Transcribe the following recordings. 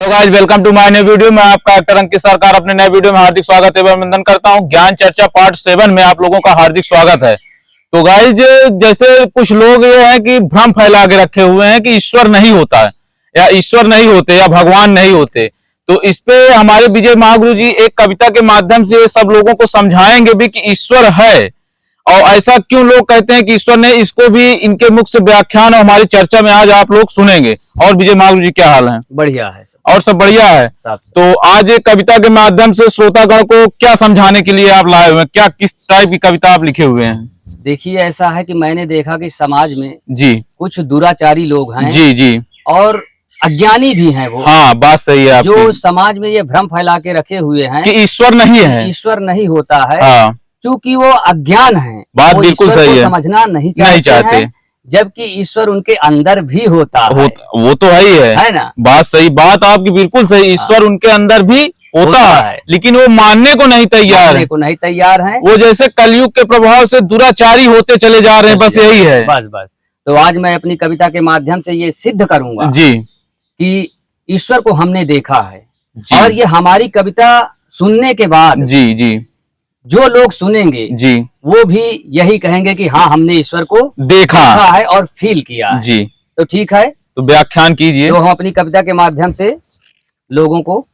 तो guys welcome to my new video. मैं आपका एक्टर अंकित सरकार अपने नए वीडियो में हार्दिक स्वागत एवं अभिनंदन करता हूं। ज्ञान चर्चा पार्ट 7 में आप लोगों का हार्दिक स्वागत है। तो गाइस जैसे कुछ लोग ये हैं कि भ्रम फैला के रखे हुए हैं कि ईश्वर नहीं होता है या ईश्वर नहीं होते या भगवान नहीं होते। तो इस पे हमारे विजय महागुरु जी एक कविता के माध्यम से सब लोगों को समझाएंगे भी कि ईश्वर है और ऐसा क्यों लोग कहते हैं कि ईश्वर ने, इसको भी इनके मुख से व्याख्यान और हमारी चर्चा में आज आप लोग सुनेंगे। और विजय महागुरु जी क्या हाल है? बढ़िया है सब। और सब बढ़िया है। तो आज एक कविता के माध्यम से श्रोतागण को क्या समझाने के लिए आप लाए हुए हैं? क्या किस टाइप की कविता आप लिखे हुए हैं? देखिए, ऐसा है कि मैंने देखा कि समाज में जी कुछ दुराचारी लोग हैं जी जी और अज्ञानी भी हैं वो। हाँ, बात सही है आपकी। जो समाज में ये भ्रम फैला के रखे हुए हैं कि ईश्वर नहीं है, ईश्वर नहीं होता है। हाँ, क्योंकि वो अज्ञान है, बात बिल्कुल सही है, समझना नहीं चाहते हैं, जबकि ईश्वर उनके अंदर भी होता है। वो तो है ना? बात सही, बात आपकी बिल्कुल सही। ईश्वर उनके अंदर भी होता है, लेकिन वो मानने को नहीं तैयार है। वो जैसे कलयुग के प्रभाव से दुराचारी होते चले जा रहे हैं, बस यही है। बस। तो आज मैं अपनी कविता के माध्यम से ये सिद्ध करूंगा जी कि ईश्वर को हमने देखा है। और ये हमारी कविता सुनने के बाद जी जो लोग सुनेंगे जी वो भी यही कहेंगे कि हाँ, हमने ईश्वर को देखा है और फील किया है। जी तो ठीक है, तो व्याख्यान कीजिए। तो हम अपनी कविता के माध्यम से लोगों को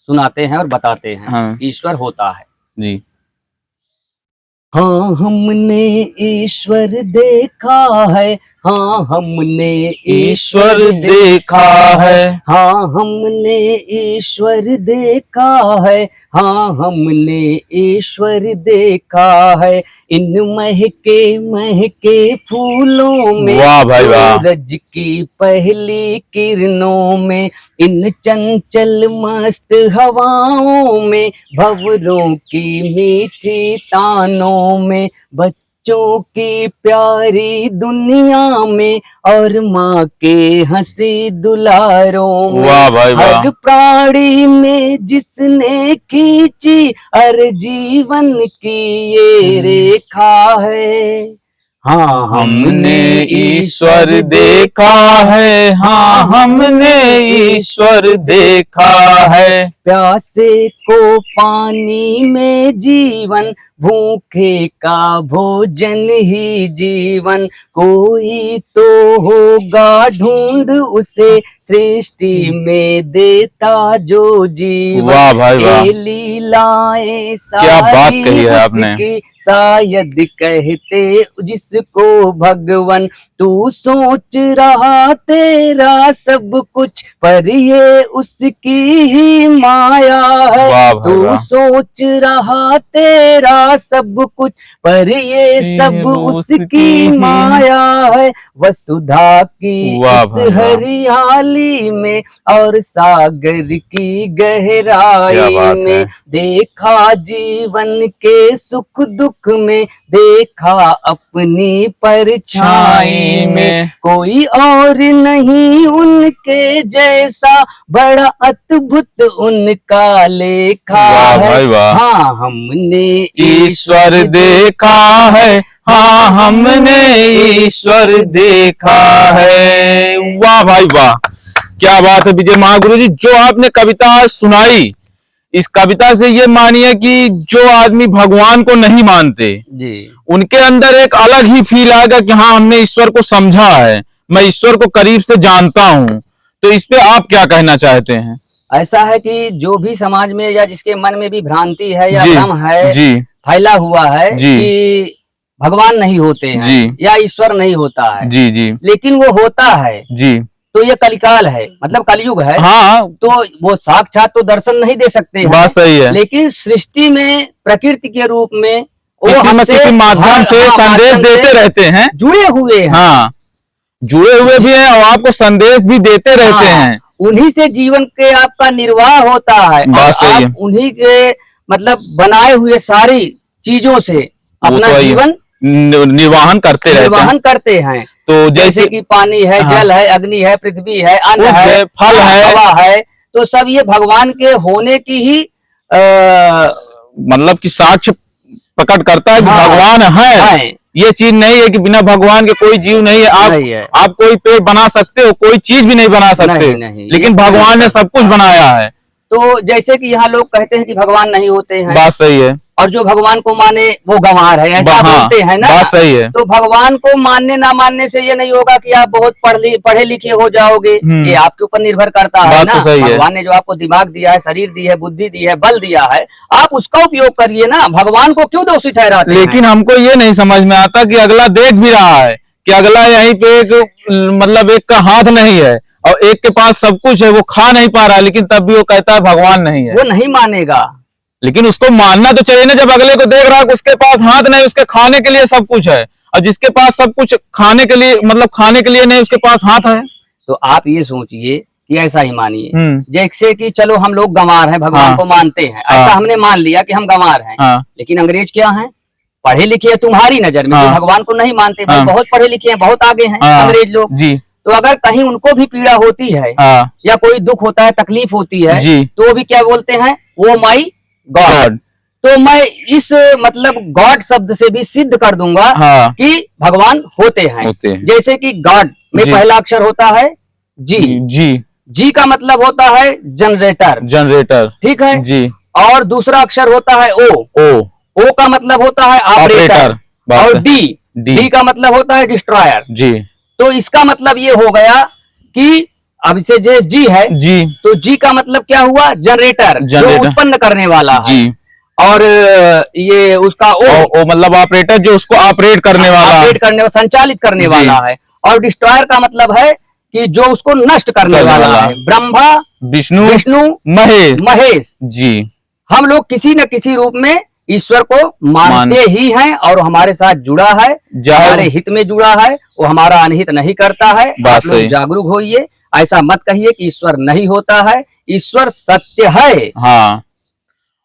सुनाते हैं और बताते हैं। हाँ। ईश्वर होता है जी। हाँ, हमने ईश्वर देखा है। हाँ, हमने ईश्वर देखा है। हाँ, हमने ईश्वर देखा है। हाँ, हमने ईश्वर देखा है। इन महके फूलों में, वाह भाई वाह, सूरज की पहली किरणों में, इन चंचल मस्त हवाओं में, भंवरों की मीठी तानों में, बच्चों की प्यारी दुनिया में और माँ के हंसी दुलारों में, वाह भाई वाह, हर प्राणी में जिसने खींची हर जीवन की ये रेखा है। हाँ, हमने ईश्वर देखा है। हाँ, हमने ईश्वर देखा है। प्यासे को पानी में जीवन, भूखे का भोजन ही जीवन, कोई तो होगा ढूंढ उसे सृष्टि में देता जो जीवन। वाह भाई वाह, लीलाएं क्या बात कही है आपने। शायद कहते जिसको भगवान, तू सोच रहा तेरा सब कुछ पर ये उसकी ही माया है। तू सोच रहा तेरा सब कुछ पर ये सब उसकी माया है। वसुधा की इस हरियाली में और सागर की गहराई में, देखा जीवन के सुख दुख में, देखा अपनी परछाई में, कोई और नहीं उनके जैसा, बड़ा अद्भुत उनका लेखा है। हाँ, हमने ईश्वर देखा है। हाँ, हमने ईश्वर देखा है। वाह भाई वाह, क्या बात है विजय महागुरु जी। जो आपने कविता सुनाई, इस कविता से ये मानिए कि जो आदमी भगवान को नहीं मानते जी, उनके अंदर एक अलग ही फील आएगा कि हाँ, हमने ईश्वर को समझा है, मैं ईश्वर को करीब से जानता हूँ। तो इस पे आप क्या कहना चाहते हैं? ऐसा है कि जो भी समाज में या जिसके मन में भी भ्रांति है या भ्रम है जी, फैला हुआ है जी, कि भगवान नहीं होते हैं जी, या ईश्वर नहीं होता है जी जी, लेकिन वो होता है जी। तो ये कलिकाल है, मतलब कलयुग है। हाँ, तो वो साक्षात तो दर्शन नहीं दे सकते हैं, बात सही है, लेकिन सृष्टि में प्रकृति के रूप में वो हमसे माध्यम से संदेश देते रहते हैं, जुड़े हुए हैं। हाँ, जुड़े हुए भी हैं और आपको संदेश भी देते रहते हैं। उन्हीं से जीवन के आपका निर्वाह होता है। बात सही है, उन्हीं के मतलब बनाए हुए सारी चीजों से अपना जीवन निर्वाहन करते हैं। तो जैसे कि पानी है, जल है, अग्नि है, पृथ्वी है, अन्न है, फल है, हवा है, तो सब ये भगवान के होने की ही मतलब कि साक्ष्य प्रकट करता है कि भगवान है। ये चीज नहीं है कि बिना भगवान के कोई जीव नहीं है। आप कोई पेड़ बना सकते हो, कोई चीज भी नहीं बना सकते, लेकिन भगवान ने सब कुछ बनाया है। तो जैसे कि यहाँ लोग कहते हैं कि भगवान नहीं होते हैं, बात सही है, और जो भगवान को माने वो गंवार है, ऐसा बोलते हैं ना। बात सही है। तो भगवान को मानने ना मानने से ये नहीं होगा कि आप बहुत पढ़े लिखे हो जाओगे, ये आपके ऊपर निर्भर करता है ना। भगवान ने जो आपको दिमाग दिया है, शरीर दी है, बुद्धि दी है, बल दिया है, आप उसका उपयोग करिए ना। भगवान को क्यों दोषी ठहराते हैं? लेकिन हमको ये नहीं समझ में आता कि अगला देख भी रहा है कि अगला यहीं पे एक का हाथ नहीं है और एक के पास सब कुछ है, वो खा नहीं पा रहा है, लेकिन तब भी वो कहता है भगवान नहीं है। वो नहीं मानेगा, लेकिन उसको मानना तो चाहिए ना। जब अगले को देख रहा है उसके पास हाथ नहीं, उसके खाने के लिए सब कुछ है, और जिसके पास सब कुछ खाने के लिए खाने के लिए नहीं, उसके पास हाथ है। तो आप ये सोचिए कि ऐसा ही मानिए जैसे कि चलो हम लोग गंवार हैं, भगवान को मानते हैं, ऐसा हमने मान लिया कि हम गंवार हैं, लेकिन अंग्रेज क्या है? पढ़े लिखे हैं तुम्हारी नजर में, भगवान को नहीं मानते, भाई बहुत पढ़े लिखे हैं, बहुत आगे हैं अंग्रेज लोग जी। तो अगर कहीं उनको भी पीड़ा होती है या कोई दुख होता है, तकलीफ होती है, तो वो भी क्या बोलते हैं? वो माई गॉड। तो मैं इस गॉड शब्द से भी सिद्ध कर दूंगा कि भगवान होते हैं। जैसे कि गॉड में पहला अक्षर होता है जी। जी का मतलब होता है जनरेटर, ठीक है जी। और दूसरा अक्षर होता है ओ का मतलब होता है ऑपरेटर, और डी का मतलब होता है डिस्ट्रॉयर जी। तो इसका मतलब ये हो गया कि अब इसे जो जी है जी, तो जी का मतलब क्या हुआ? जनरेटर, जो उत्पन्न करने वाला है। और ये उसका ओ मतलब ऑपरेटर, जो उसको ऑपरेट करने वाला, संचालित करने वाला है। और डिस्ट्रॉयर का मतलब है कि जो उसको नष्ट करने वाला है। ब्रह्मा, विष्णु, महेश जी। हम लोग किसी न किसी रूप में ईश्वर को मानते ही हैं, और हमारे साथ जुड़ा है, हमारे हित में जुड़ा है, वो हमारा अनहित नहीं करता है। आप लोग जागरूक होइए, ऐसा मत कहिए कि ईश्वर नहीं होता है, ईश्वर सत्य है। हाँ,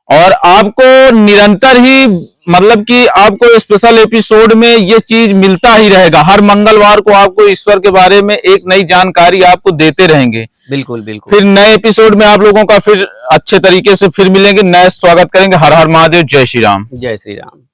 और आपको निरंतर ही कि आपको स्पेशल एपिसोड में ये चीज मिलता ही रहेगा। हर मंगलवार को आपको ईश्वर के बारे में एक नई जानकारी आपको देते रहेंगे। बिल्कुल बिल्कुल। फिर नए एपिसोड में आप लोगों का फिर अच्छे तरीके से फिर मिलेंगे, नए स्वागत करेंगे। हर हर महादेव, जय श्री राम। जय श्री राम।